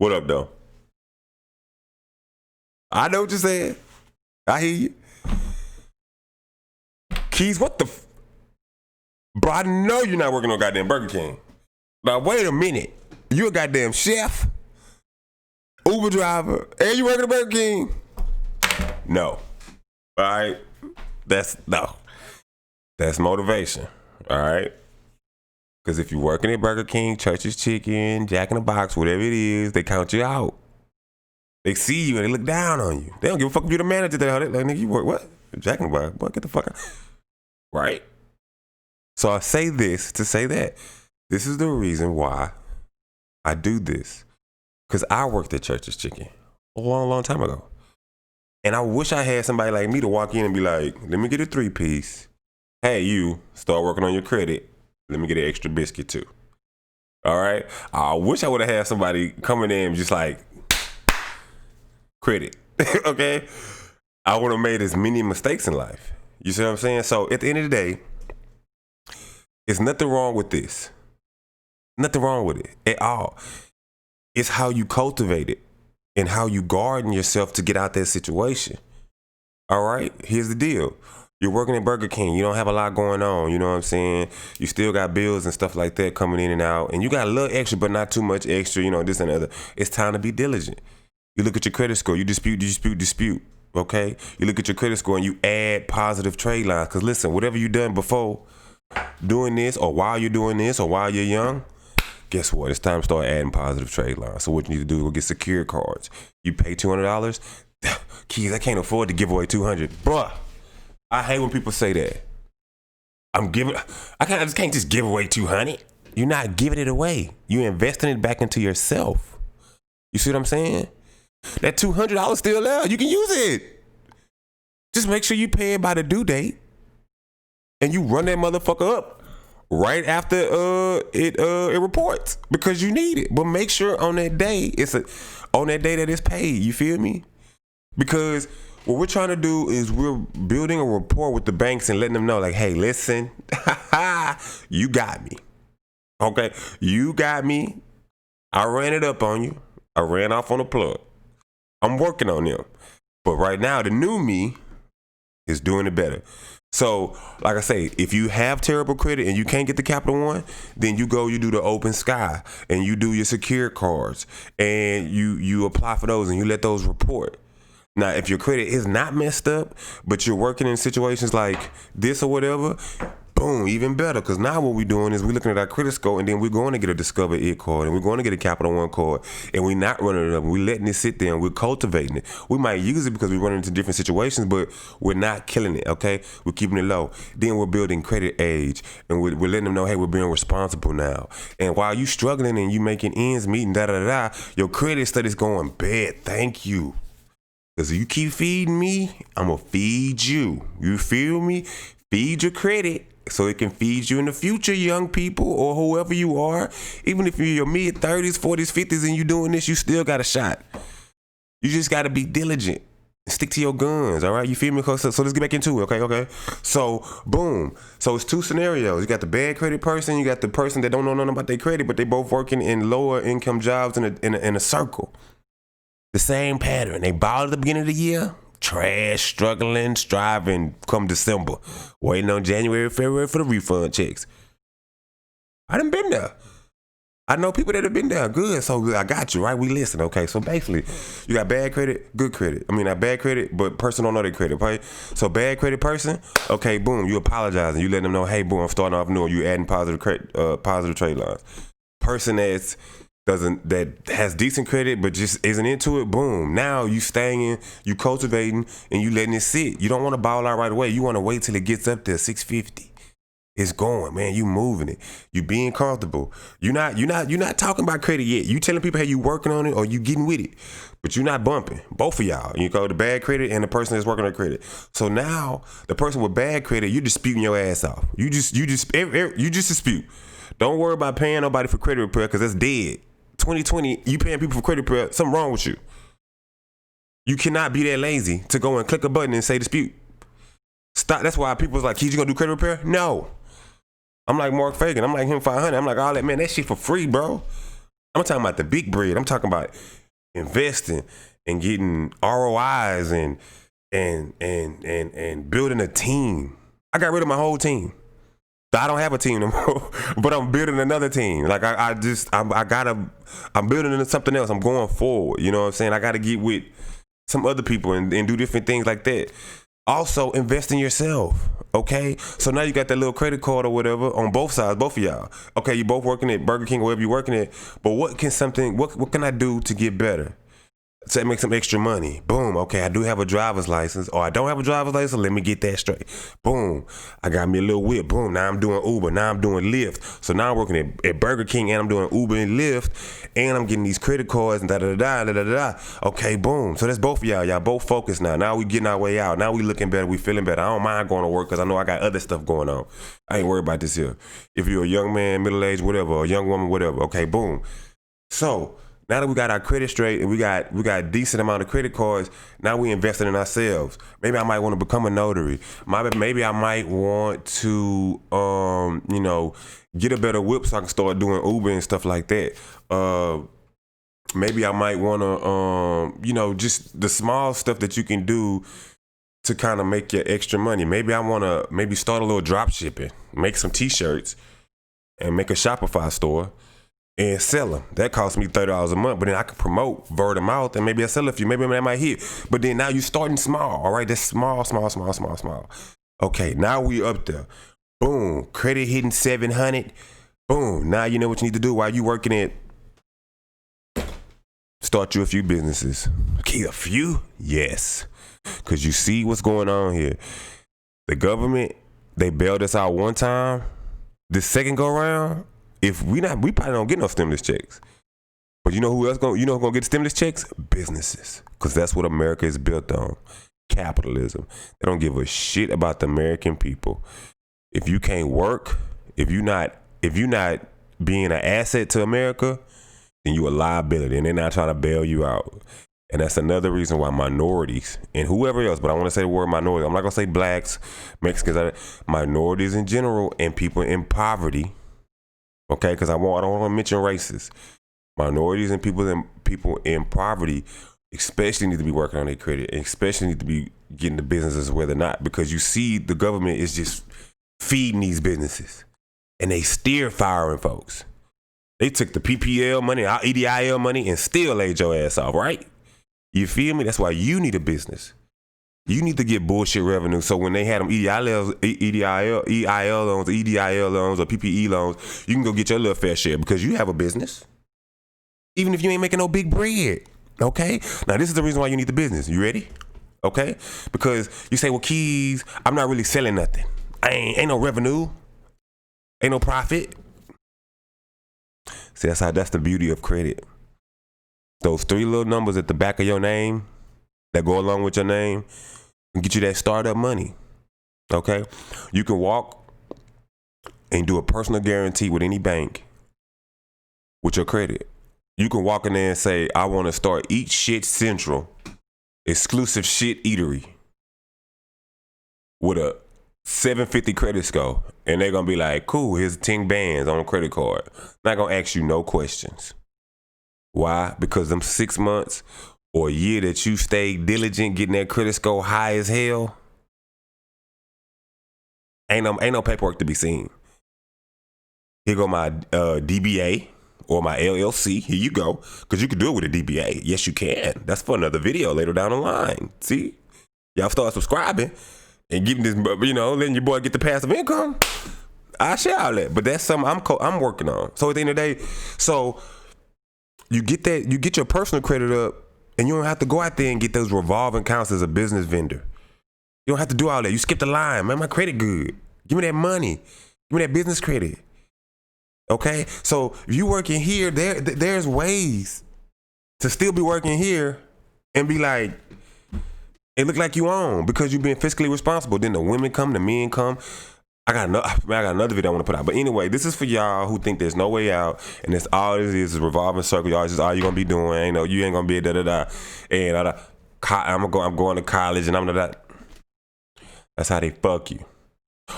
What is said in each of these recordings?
What up, though? I know what you're saying. I hear you. Keys, what the bro, I know you're not working on goddamn Burger King. Now, wait a minute. You a goddamn chef, Uber driver, and you working at Burger King? No. All right? That's motivation. All right? Because if you're working at Burger King, Church's Chicken, Jack in the Box, whatever it is, they count you out. They see you and they look down on you. They don't give a fuck if you're the manager there. They like, nigga, you work what? Jack in the Box. Boy, get the fuck out. Right? So I say this to say that. This is the reason why I do this. Because I worked at Church's Chicken a long, long time ago. And I wish I had somebody like me to walk in and be like, let me get a 3-piece. Hey, you, start working on your credit. Let me get an extra biscuit too. All right? I wish I would have had somebody coming in just like, credit. Okay? I would have made as many mistakes in life. You see what I'm saying? So at the end of the day, there's nothing wrong with this. Nothing wrong with it at all. It's how you cultivate it and how you garden yourself to get out that situation. All right? Here's the deal. You're working at Burger King. You don't have a lot going on. You know what I'm saying? You still got bills and stuff like that coming in and out. And you got a little extra, but not too much extra, you know, this and other. It's time to be diligent. You look at your credit score. You dispute. Okay? You look at your credit score and you add positive trade lines. Because listen, whatever you done before doing this or while you're doing this or while you're young, guess what? It's time to start adding positive trade lines. So what you need to do is go get secured cards. You pay $200. Keys, I can't afford to give away $200. Bruh, I hate when people say that. I just can't just give away $200. You're not giving it away. You're investing it back into yourself. You see what I'm saying? That $200 still there. You can use it. Just make sure you pay it by the due date. And you run that motherfucker up right after it reports because you need it. But make sure on that day that it's paid. You feel me? Because what we're trying to do is we're building a rapport with the banks and letting them know, like, hey, listen, you got me. Okay, you got me. I ran it up on you. I ran off on the plug. I'm working on them. But right now, the new me is doing it better. So, like I say, if you have terrible credit and you can't get the Capital One, then you do the Open Sky and you do your secured cards and you apply for those and you let those report. Now, if your credit is not messed up, but you're working in situations like this or whatever, boom, even better. Because now what we're doing is we're looking at our credit score and then we're going to get a Discover It card and we're going to get a Capital One card and we're not running it up. We're letting it sit there and we're cultivating it. We might use it because we're running into different situations, but we're not killing it, okay? We're keeping it low. Then we're building credit age and we're letting them know, hey, we're being responsible now. And while you struggling and you making ends meet and da-da-da-da, your credit study's going bad. Thank you. Because if you keep feeding me, I'm going to feed you. You feel me? Feed your credit so it can feed you in the future, young people, or whoever you are. Even if you're in your mid-30s, 40s, 50s, and you doing this, you still got a shot. You just got to be diligent. Stick to your guns, all right? You feel me? So let's get back into it, okay? So, boom. So it's two scenarios. You got the bad credit person. You got the person that don't know nothing about their credit, but they both working in lower income jobs in a circle. The same pattern. They balled at the beginning of the year, trash, struggling, striving come December, waiting on January, February for the refund checks. I done been there. I know people that have been there. Good. So I got you, right? We listen. Okay. So basically, you got bad credit, good credit. I mean, not bad credit, but person don't know their credit, right? So bad credit person, okay, boom, you apologizing. You letting them know, hey, boom, I'm starting off new. You adding positive trade lines. Person that has decent credit but just isn't into it, boom. Now you staying, you cultivating, and you letting it sit. You don't want to ball out right away. You want to wait till it gets up there, 650. It's going, man. You moving it. You being comfortable. You're not talking about credit yet. You telling people, hey, you working on it or you getting with it, but you're not bumping. Both of y'all. You go the bad credit and the person that's working on credit. So now the person with bad credit, you disputing your ass off. You just dispute. Don't worry about paying nobody for credit repair because that's dead. 2020, you paying people for credit repair, something wrong with you. You cannot be that lazy to go and click a button and say dispute. Stop. That's why people's like, Keith, you gonna do credit repair? No. I'm like Mark Fagan. I'm like him 500. I'm like, all that, man, that shit for free, bro. I'm talking about the big bread. I'm talking about investing and getting ROIs and building a team. I got rid of my whole team. I don't have a team no more, but I'm building another team. Like I'm building into something else. I'm going forward. You know what I'm saying? I got to get with some other people and do different things like that. Also, invest in yourself. Okay, so now you got that little credit card or whatever on both sides, both of y'all. Okay, you both working at Burger King or wherever you're working at. But what can I do to get better? Say make some extra money. Boom. Okay, I do have a driver's license, or I don't have a driver's license. Let me get that straight. Boom. I got me a little whip. Boom. Now I'm doing Uber. Now I'm doing Lyft. So now I'm working at Burger King, and I'm doing Uber and Lyft, and I'm getting these credit cards and da da da da da da. Okay, boom. So that's both of y'all. Y'all both focused now. Now we getting our way out. Now we looking better. We feeling better. I don't mind going to work because I know I got other stuff going on. I ain't worried about this here. If you're a young man, middle age, whatever, or a young woman, whatever. Okay, boom. So now that we got our credit straight and we got a decent amount of credit cards, now we investing in ourselves. Maybe I might want to become a notary. Maybe I might want to, get a better whip so I can start doing Uber and stuff like that. Maybe I might want to, just the small stuff that you can do to kind of make your extra money. Maybe I want to start a little drop shipping, make some T-shirts and make a Shopify store. And sell them. That costs me $30 a month, but then I can promote word of mouth, and maybe I sell a few. Maybe that might hit. But then now you starting small. All right, that's small. Okay, now we up there. Boom, credit hitting 700. Boom. Now you know what you need to do while you working at. Start you a few businesses. Okay, a few? Yes, because you see what's going on here. The government, they bailed us out one time. The second go around. If we probably don't get no stimulus checks. But you know who else gonna get stimulus checks? Businesses. Because that's what America is built on. Capitalism. They don't give a shit about the American people. If you can't work, if you're not being an asset to America, then you a liability, and they're not trying to bail you out. And that's another reason why minorities and whoever else, but I want to say the word minority. I'm not gonna say blacks, Mexicans, minorities in general, and people in poverty. Okay, because I don't want to mention races. Minorities and people in poverty, especially need to be working on their credit, and especially need to be getting the businesses where they're not, because you see the government is just feeding these businesses, and they steer firing folks. They took the PPL money, our EDIL money, and still laid your ass off, right? You feel me? That's why you need a business. You need to get bullshit revenue. So when they had them EIL loans, EDIL loans, or PPE loans, you can go get your little fair share because you have a business. Even if you ain't making no big bread. Okay? Now this is the reason why you need the business. You ready? Okay? Because you say, well, Keys, I'm not really selling nothing. Ain't no revenue. Ain't no profit. See, that's the beauty of credit. Those 3 little numbers at the back of your name that go along with your name and get you that startup money. Okay? You can walk and do a personal guarantee with any bank with your credit. You can walk in there and say, I want to start Eat Shit Central, exclusive shit eatery with a 750 credit score. And they're going to be like, cool, here's 10 bands on a credit card. Not going to ask you no questions. Why? Because them 6 months or a year that you stayed diligent getting that credit score high as hell, ain't no paperwork to be seen. Here go my DBA or my LLC. Here you go. Because you can do it with a DBA. Yes, you can. That's for another video later down the line. See? Y'all start subscribing and getting this, letting your boy get the passive income. I share all that. But that's something I'm working on. So at the end of the day, so you get your personal credit up, and you don't have to go out there and get those revolving accounts as a business vendor. You don't have to do all that. You skip the line. Man, my credit good. Give me that money. Give me that business credit. Okay? So if you working here, there's ways to still be working here and be like, it look like you own because you've been fiscally responsible. Then the women come, the men come. I got another video I want to put out. But anyway, this is for y'all who think there's no way out, and that's all it is a revolving circle. Y'all just all you gonna be doing. You ain't gonna be da. And I'm going to college, and I'm that. That's how they fuck you.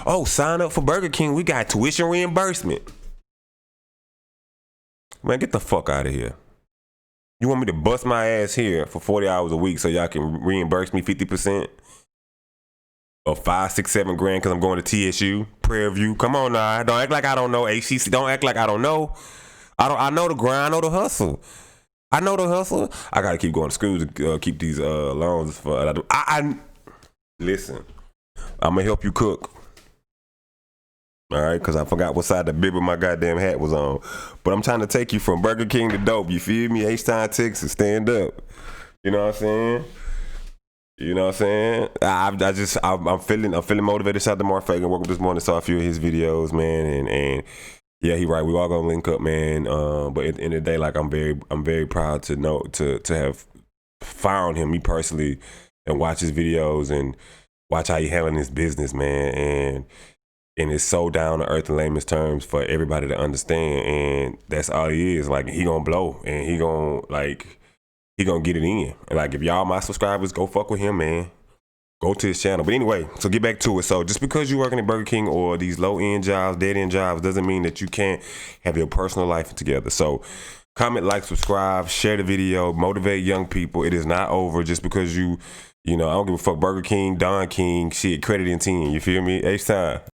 Oh, sign up for Burger King. We got tuition reimbursement. Man, get the fuck out of here. You want me to bust my ass here for 40 hours a week so y'all can reimburse me 50%? Or 5, 6, 7 grand because I'm going to TSU, Prairie View. Come on now. Don't act like I don't know. HCC, don't act like I don't know. I know the grind. I know the hustle. I know the hustle. I got to keep going to school to keep these loans. Listen, I'm going to help you cook. All right, because I forgot what side the bib of my goddamn hat was on. But I'm trying to take you from Burger King to dope. You feel me? H-Town, Texas. Stand up. You know what I'm saying? You know what I'm saying? I'm feeling motivated. Shout out to Mark Fagan. Woke up this morning, saw a few of his videos, man, and yeah, he right. We all gonna link up, man. But at the end of the day, like I'm very proud to know to have found him, me personally, and watch his videos and watch how he handling his business, man. And it's so down to earth in layman's terms for everybody to understand. And that's all he is. Like he gonna blow, and he gonna get it in. And like if y'all my subscribers, go fuck with him, man. Go to his channel. But anyway, so get back to it. So just because you're working at Burger King or these low-end jobs, dead-end jobs, doesn't mean that you can't have your personal life together. So comment, like, subscribe, share the video, motivate young people. It is not over just because you know, I don't give a fuck. Burger King, Don King, shit, Kredit in 10. You feel me? H-Time.